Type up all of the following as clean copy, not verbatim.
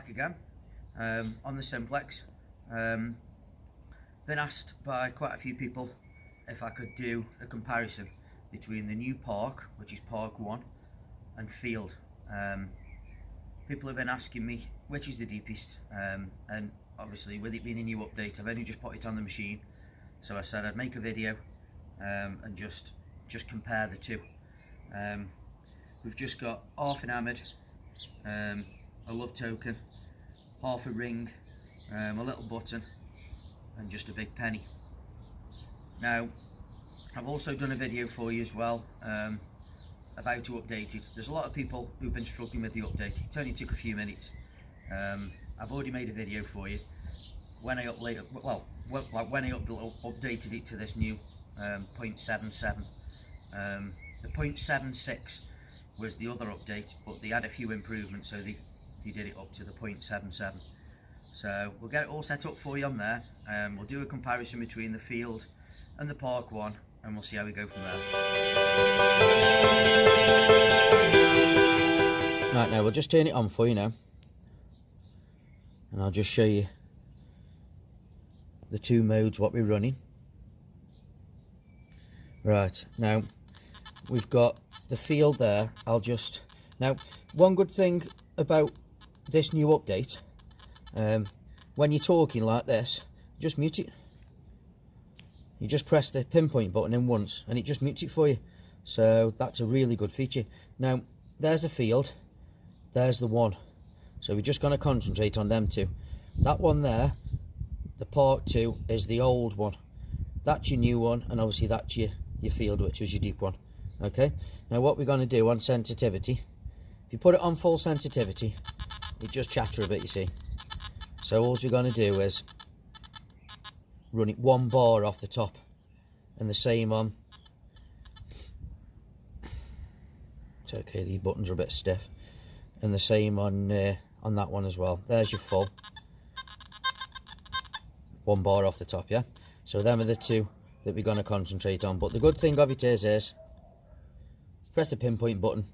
back again on the simplex. Been asked by quite a few people if I could do a comparison between the new park, which is Park 1, and field. People have been asking me which is the deepest, and obviously with it being a new update, I've only just put it on the machine, so I said I'd make a video and just compare the two. We've just got half an hammered, a love token, half a ring, a little button, and just a big penny. Now, I've also done a video for you as well of how to update it. There's a lot of people who've been struggling with the update. It only took a few minutes. I've already made a video for you. When I updated it to this new 0.77, the 0.76 was the other update, but they had a few improvements, so they did it up to the 0.77. So we'll get it all set up for you on there. We'll do a comparison between the field and the Park 1, and we'll see how we go from there. Right, now we'll just turn it on for you now, and I'll just show you the two modes what we're running. Right, now we've got the field there. Now, one good thing about this new update, when you're talking like this, just mute it. You just press the pinpoint button in once and it just mutes it for you. So that's a really good feature. Now, there's the field, there's the one. So we're just going to concentrate on them two. That one there, the Park 2, is the old one. That's your new one, and obviously that's your field, which is your deep one. Okay, now what we're going to do on sensitivity, if you put it on full sensitivity, it just chatter a bit, you see. So all we're going to do is run it 1 bar off the top, and the same on, it's okay, the buttons are a bit stiff, and the same on that one as well. There's your full 1 bar off the top, yeah. So them are the two that we're going to concentrate on. But the good thing of it is press the pinpoint button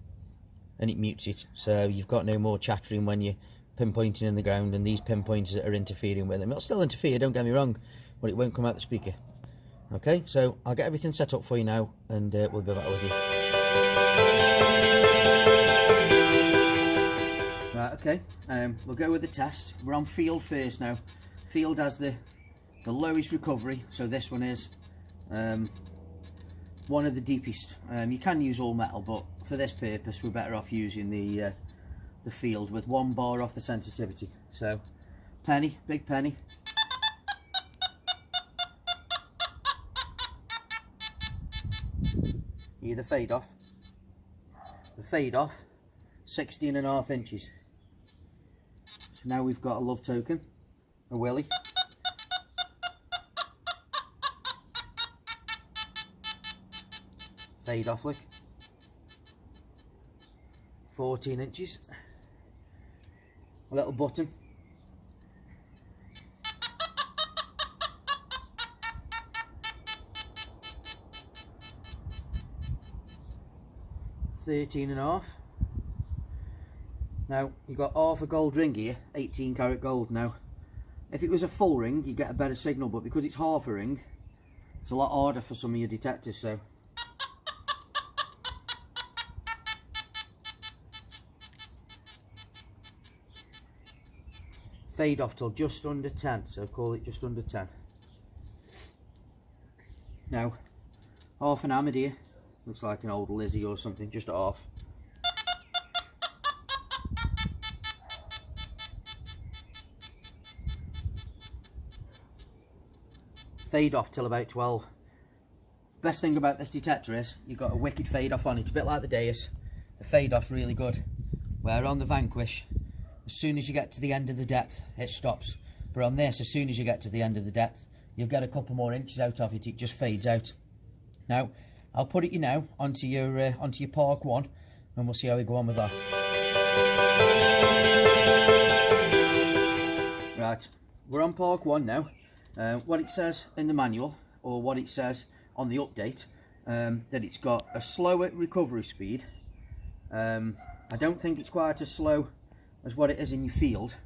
and it mutes it, so you've got no more chattering when you're pinpointing in the ground and these pinpointers that are interfering with them. It'll still interfere, don't get me wrong, but it won't come out the speaker. Okay, so I'll get everything set up for you now, and we'll be back with you. Right, okay, we'll go with the test. We're on field first now. Field has the lowest recovery, so this one is one of the deepest. You can use all metal, but for this purpose we're better off using the field with 1 bar off the sensitivity. So penny, big penny. Hear the fade off. The fade off, 16.5 inches. So now we've got a love token, a willy. Fade off lick, 14 inches, a little button, $13.5. Now you've got half a gold ring here, 18 karat gold. Now if it was a full ring you get a better signal, but because it's half a ring it's a lot harder for some of your detectors. So fade off till just under 10, so call it just under 10. Now half an hammered here, looks like an old Lizzie or something, just at half. Fade off till about 12. Best thing about this detector is you've got a wicked fade off on it, a bit like the Deus. The fade off's really good, where on the Vanquish, as soon as you get to the end of the depth it stops, but on this, as soon as you get to the end of the depth you'll get a couple more inches out of it, it just fades out. Now I'll put it now onto your Park 1, and we'll see how we go on with that. Right, we're on Park 1 now. What it says in the manual, or what it says on the update, that it's got a slower recovery speed. I don't think it's quite as slow as what it is in your field,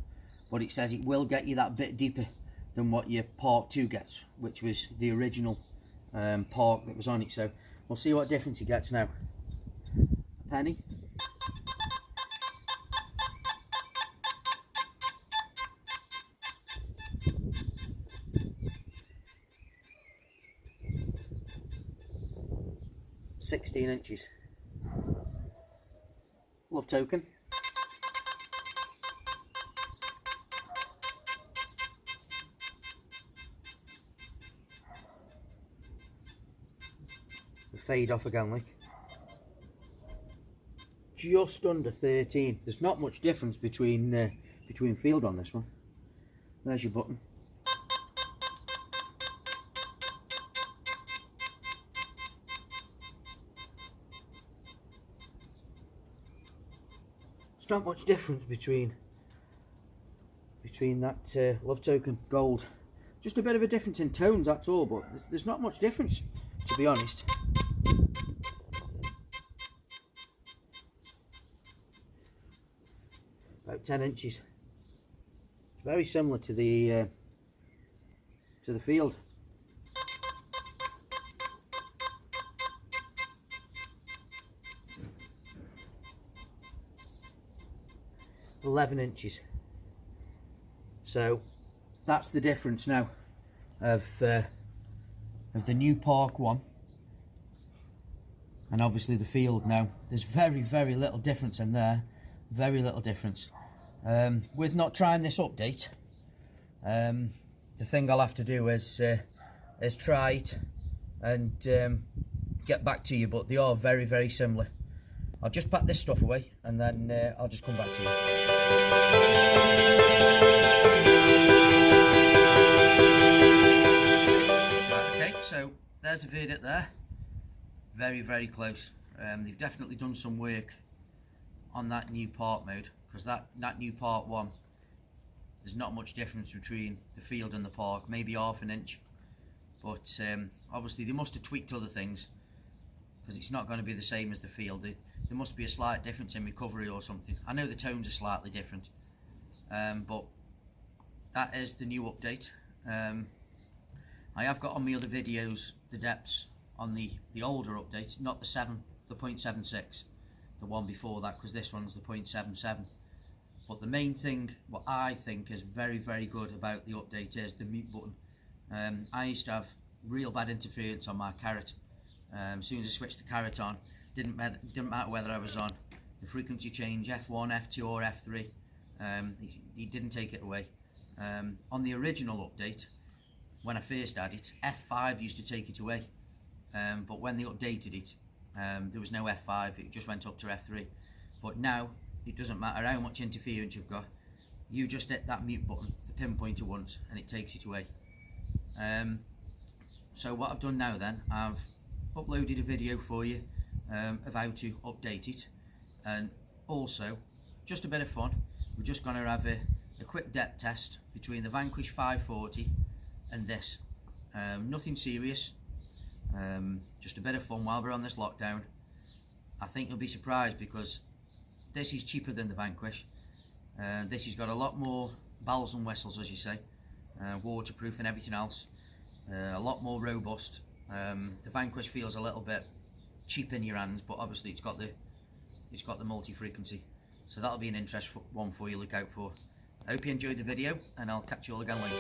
but it says it will get you that bit deeper than what your Park 2 gets, which was the original Park that was on it. So we'll see what difference it gets now. A penny. £16. Love token. Fade off again, like. Just under 13. There's not much difference between field on this one. There's your button. There's not much difference between that love token gold. Just a bit of a difference in tones, that's all, but there's not much difference, to be honest. About 10 inches. Very similar to the field. £11. So that's the difference now of the new Park 1 and obviously the field. Now there's very little difference in there, very little difference. With not trying this update, the thing I'll have to do is try it and get back to you, but they are very similar. I'll just pack this stuff away and then I'll just come back to you. Right, okay, so there's a verdict there. Very close. They've definitely done some work on that new Park mode, because that new Park 1, there's not much difference between the field and the Park, maybe half an inch, but obviously they must have tweaked other things, because it's not going to be the same as the field. There must be a slight difference in recovery or something. I know the tones are slightly different, but that is the new update. I have got on my other videos the depths on the older update, not the 0.76, the one before that, because this one's the 0.77. But the main thing, what I think is very good about the update, is the mute button. I used to have real bad interference on my carrot. As soon as I switched the carrot on, didn't matter whether I was on the frequency change, F1, F2 or F3, he didn't take it away. On the original update, when I first had it, F5 used to take it away, but when they updated it, there was no F5, it just went up to F3. But now, it doesn't matter how much interference you've got, you just hit that mute button, the pinpointer once, and it takes it away. So what I've done now then, I've uploaded a video for you of how to update it, and also, just a bit of fun, we're just going to have a quick depth test between the Vanquish 540 and this. Nothing serious, just a bit of fun while we're on this lockdown. I think you'll be surprised, because this is cheaper than the Vanquish. This has got a lot more bells and whistles, as you say, waterproof and everything else, a lot more robust. The Vanquish feels a little bit cheap in your hands, but obviously it's got the multi-frequency, so that'll be an interesting one for you to look out for. I hope you enjoyed the video, and I'll catch you all again later.